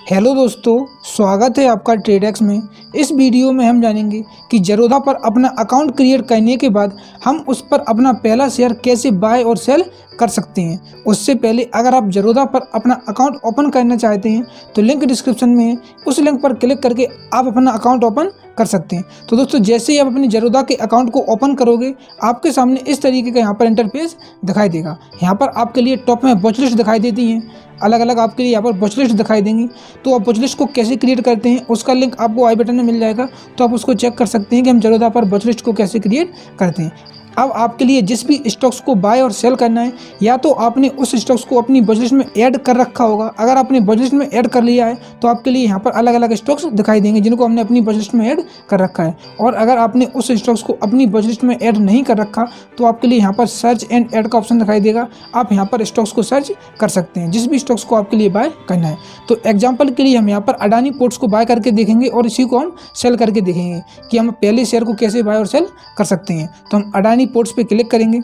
Hello दोस्तों, स्वागत है आपका ट्रेडेक्स में। इस वीडियो में हम जानेंगे कि ज़रोधा पर अपना अकाउंट क्रिएट करने के बाद हम उस पर अपना पहला शेयर कैसे बाय और सेल कर सकते हैं। उससे पहले अगर आप ज़रोधा पर अपना अकाउंट ओपन करना चाहते हैं तो लिंक डिस्क्रिप्शन में है, उस लिंक पर क्लिक करके आप अपना अकाउंट ओपन कर सकते हैं। तो दोस्तों, जैसे ही आप अपनी ज़रोधा के अकाउंट को ओपन करोगे आपके सामने इस तरीके का यहाँ पर इंटरफेस दिखाई देगा। यहाँ पर आपके लिए टॉप में वॉच लिस्ट दिखाई देती है, अलग अलग आपके लिए यहाँ पर वॉच लिस्ट दिखाई देंगी। तो आप वॉच लिस्ट को कैसे क्रिएट करते हैं उसका लिंक आपको आई बटन में मिल जाएगा, तो आप उसको चेक कर सकते हैं कि हम ज़रोधा पर वॉच लिस्ट को कैसे क्रिएट करते हैं। अब आपके लिए जिस भी स्टॉक्स को बाय और सेल करना है, या तो आपने उस स्टॉक्स को अपनी वॉच लिस्ट में ऐड कर रखा होगा। अगर आपने वॉच लिस्ट में ऐड कर लिया है तो आपके लिए यहाँ पर अलग अलग स्टॉक्स दिखाई देंगे जिनको हमने अपनी वॉच लिस्ट में ऐड कर रखा है। और अगर आपने उस स्टॉक्स को अपनी वॉच लिस्ट में ऐड नहीं कर रखा तो आपके लिए यहाँ पर सर्च एंड ऐड का ऑप्शन दिखाई देगा। आप यहाँ पर स्टॉक्स को सर्च कर सकते हैं जिस भी स्टॉक्स को आपके लिए बाय करना है। तो एग्जाम्पल के लिए हम यहाँ पर अडानी पोर्ट्स को बाय करके देखेंगे और इसी को हम सेल करके देखेंगे कि हम पहले शेयर को कैसे बाय और सेल कर सकते हैं। तो हम अडानी पोर्ट्स पे क्लिक करेंगे।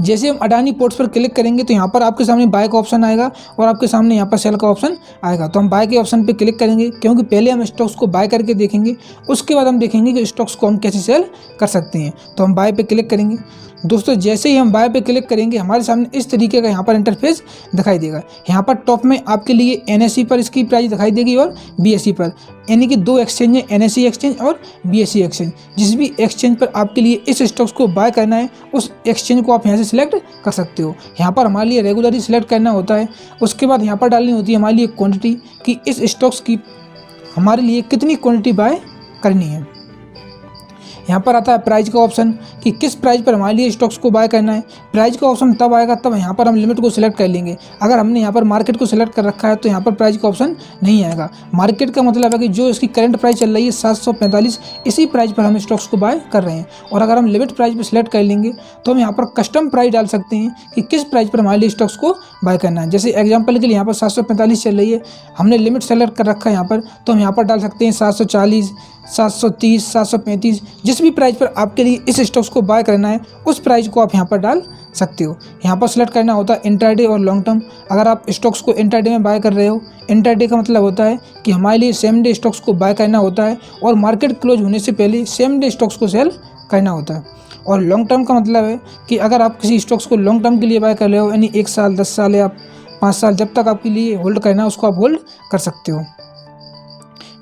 जैसे हम अडानी पोर्ट्स पर क्लिक करेंगे तो यहाँ पर आपके सामने बाय का ऑप्शन आएगा और आपके सामने यहाँ पर सेल का ऑप्शन आएगा। तो हम बाय के ऑप्शन पे क्लिक करेंगे क्योंकि पहले हम स्टॉक्स को बाय करके देखेंगे, उसके बाद हम देखेंगे कि स्टॉक्स को हम कैसे सेल कर सकते हैं। तो हम बाय पे क्लिक करेंगे। दोस्तों, जैसे ही हम बाय पे क्लिक करेंगे हमारे सामने इस तरीके का यहाँ पर इंटरफेस दिखाई देगा। यहाँ पर टॉप में आपके लिए NSE पर इसकी प्राइस दिखाई देगी और BSE पर, यानी कि दो एक्सचेंज है, NSE एक्सचेंज और BSE एक्सचेंज। जिस भी एक्सचेंज पर आपके लिए इस स्टॉक्स को बाय करना है उस एक्सचेंज को आप यहाँ से सिलेक्ट कर सकते हो। यहाँ पर हमारे लिए रेगुलरली सिलेक्ट करना होता है। उसके बाद यहाँ पर डालनी होती है हमारे लिए क्वान्टिटी कि इस स्टॉक्स की हमारे लिए कितनी क्वान्टिटी बाय करनी है। यहाँ पर आता है प्राइस का ऑप्शन कि किस प्राइस पर हमारे लिए स्टॉक्स को बाय करना है। प्राइस का ऑप्शन तब आएगा तब यहाँ पर हम लिमिट को सिलेक्ट कर लेंगे। अगर हमने यहाँ पर मार्केट को सिलेक्ट कर रखा है तो यहाँ पर प्राइस का ऑप्शन नहीं आएगा। मार्केट का मतलब है कि जो इसकी करंट प्राइस चल रही है 745, इसी प्राइस पर हम स्टॉक्स को बाय कर रहे हैं। और अगर हम लिमिट प्राइस पर सिलेक्ट कर लेंगे तो हम यहाँ पर कस्टम प्राइस डाल सकते हैं कि किस प्राइस पर हमारे लिए स्टॉक्स को बाय करना है। जैसे एग्जाम्पल के लिए यहाँ पर 745 चल रही है, हमने लिमिट सेलेक्ट कर रखा है यहाँ पर, तो हम यहाँ पर डाल सकते हैं 740, 730, 735। जिस भी प्राइस पर आपके लिए इस स्टॉक्स को बाय करना है उस प्राइस को आप यहाँ पर डाल सकते हो। यहाँ पर सिलेक्ट करना होता है इंट्राडे और लॉन्ग टर्म। अगर आप स्टॉक्स को इंट्राडे में बाय कर रहे हो, इंट्राडे का मतलब होता है कि हमारे लिए सेम डे स्टॉक्स को बाय करना होता है और मार्केट क्लोज होने से पहले सेम डे स्टॉक्स को सेल करना होता है। और लॉन्ग टर्म का मतलब है कि अगर आप किसी स्टॉक्स को लॉन्ग टर्म के लिए बाय कर रहे हो, यानी 1 साल, 10 साल या 5 साल, जब तक आपके लिए होल्ड करना है उसको आप होल्ड कर सकते हो।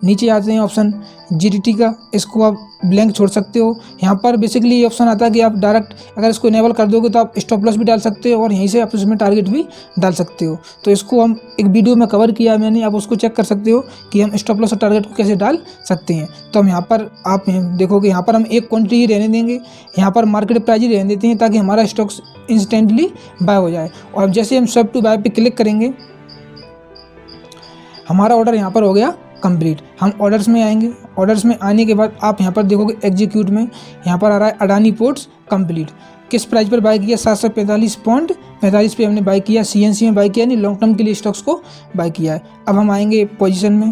नीचे आते हैं ऑप्शन GDT का, इसको आप ब्लैंक छोड़ सकते हो। यहाँ पर बेसिकली ये ऑप्शन आता है कि आप डायरेक्ट अगर इसको इनेबल कर दोगे तो आप स्टॉप लॉस भी डाल सकते हो और यहीं से आप इसमें टारगेट भी डाल सकते हो। तो इसको हम एक वीडियो में कवर किया मैंने, आप उसको चेक कर सकते हो कि हम स्टॉप लॉस और टारगेट को कैसे डाल सकते हैं। तो हम यहाँ पर आप देखोगे यहाँ पर हम एक क्वान्टिटी ही रहने देंगे, यहाँ पर मार्केट प्राइस ही रहने देते हैं ताकि हमारा स्टॉक्स इंस्टेंटली बाय हो जाए। और जैसे हम स्वैप टू बाय पे क्लिक करेंगे हमारा ऑर्डर यहाँ पर हो गया कंप्लीट। हम ऑर्डर्स में आएंगे। ऑर्डर्स में आने के बाद आप यहाँ पर देखोगे एग्जीक्यूट में यहाँ पर आ रहा है अडानी पोर्ट्स कंप्लीट। किस प्राइस पर बाय किया? 745.45 पे हमने बाय किया, CNC में बाय किया, यानी लॉन्ग टर्म के लिए स्टॉक्स को बाय किया है। अब हम आएंगे पोजीशन में,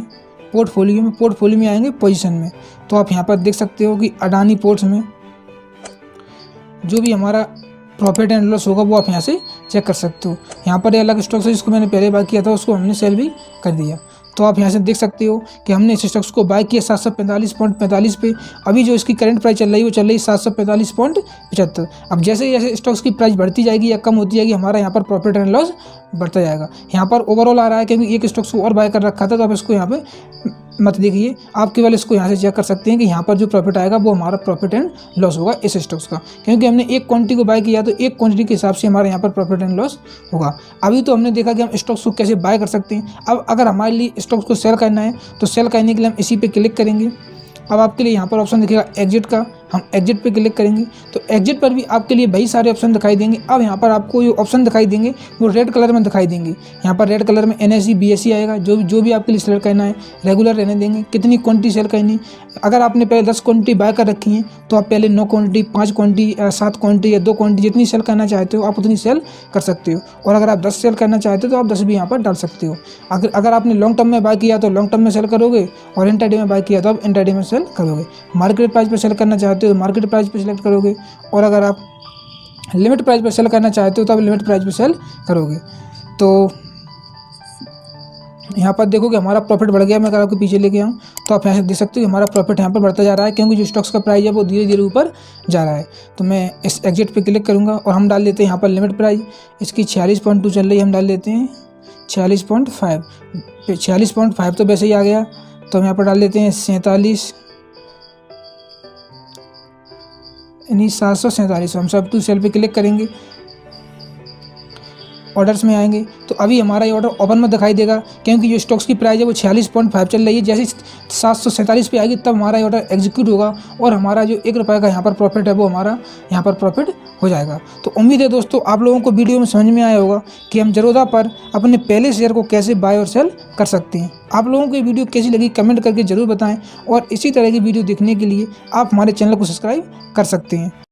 पोर्टफोलियो में आएंगे पोजीशन में। तो आप यहाँ पर देख सकते हो कि अडानी पोर्ट्स में जो भी हमारा प्रॉफिट एंड लॉस होगा वो आप यहाँ से चेक कर सकते हो। यहाँ पर अलग स्टॉक्स है जिसको मैंने पहले बाय किया था, उसको हमने सेल भी कर दिया। तो आप यहाँ से देख सकते हो कि हमने इस स्टॉक्स को बाय किया 745.45 पे। अभी जो इसकी करंट प्राइस चल रही है वो चल रही है 745.75। अब जैसे जैसे स्टॉक्स की प्राइस बढ़ती जाएगी या कम होती जाएगी हमारा यहाँ पर प्रॉफिट एंड लॉस बढ़ता जाएगा। यहाँ पर ओवरऑल आ रहा है क्योंकि एक स्टॉक्स को और बाय कर रखा था, तो आप इसको यहाँ पे मत देखिए, आप केवल इसको यहाँ से चेक कर सकते हैं कि यहाँ पर जो प्रॉफिट आएगा वो हमारा प्रॉफिट एंड लॉस होगा इस स्टॉक्स का, क्योंकि हमने एक क्वांटिटी को बाय किया तो एक क्वांटिटी के हिसाब से हमारे यहाँ पर प्रॉफिट एंड लॉस होगा। अभी तो हमने देखा कि हम स्टॉक्स को कैसे बाय कर सकते हैं। अब अगर हमारे लिए स्टॉक्स को सेल करना है तो सेल करने के लिए हम इसी पे क्लिक करेंगे। अब आपके लिए यहाँ पर ऑप्शन दिखेगा एग्जिट का, हम एग्जिट पे क्लिक करेंगे तो एग्जिट पर भी आपके लिए वही सारे ऑप्शन दिखाई देंगे। अब यहाँ पर आपको जो ऑप्शन दिखाई देंगे वो रेड कलर में दिखाई देंगे। यहाँ पर रेड कलर में NSE BSE आएगा, जो भी आपके लिए सेल करना है रेगुलर रहने देंगे। कितनी क्वांटिटी सेल करनी, अगर आपने पहले 10 क्वांटिटी बाय कर रखी है तो आप पहले 9 क्वांटिटी, 5 क्वांटिटी, 7 क्वांटिटी या 2 क्वांटिटी जितनी सेल करना चाहते हो आप उतनी सेल कर सकते हो। और अगर आप 10 सेल करना चाहते हो तो आप 10 भी यहाँ पर डाल सकते हो। अगर आपने लॉन्ग टर्म में बाय किया तो लॉन्ग टर्म में सेल करोगे और इंट्राडे में बाय किया तो आप इंट्राडे में सेल करोगे। मार्केट प्राइस पर सेल करना चाहते हो तो मार्केट प्राइस पर सेलेक्ट करोगे, और अगर आप लिमिट प्राइस पर सेल करना चाहते हो तो आप लिमिट प्राइस पर सेल करोगे। तो यहाँ पर देखो कि हमारा प्रॉफिट बढ़ गया। मैं अगर आपके पीछे लेके आऊँ तो आप यहाँ से देख सकते हो कि हमारा प्रॉफिट यहाँ पर बढ़ता जा रहा है, क्योंकि जो स्टॉक्स का प्राइस है वो धीरे धीरे ऊपर जा रहा है। तो मैं इस एग्जिट पे क्लिक करूँगा और हम डाल देते हैं यहाँ पर लिमिट प्राइस, इसकी 46.2 चल रही है, हम डाल देते हैं 46.5। 46.5 तो वैसे ही आ गया, तो हम यहाँ पर डाल देते हैं 47, यानी 747। हम सब टू सेल पे क्लिक करेंगे, ऑर्डर्स में आएंगे तो अभी हमारा ये ऑर्डर ओपन में दिखाई देगा, क्योंकि जो स्टॉक्स की प्राइस है वो 46.5 चल रही है। जैसे 747 पे आएगी तब हमारा ये ऑर्डर एग्जीक्यूट होगा और हमारा जो 1 रुपये का यहाँ पर प्रॉफिट है वो हमारा यहाँ पर प्रॉफिट हो जाएगा। तो उम्मीद है दोस्तों आप लोगों को वीडियो में समझ में आया होगा कि हम ज़रोधा पर अपने पहले शेयर को कैसे बाय और सेल कर सकते हैं। आप लोगों को ये वीडियो कैसी लगी कमेंट करके ज़रूर बताएँ, और इसी तरह की वीडियो देखने के लिए आप हमारे चैनल को सब्सक्राइब कर सकते हैं।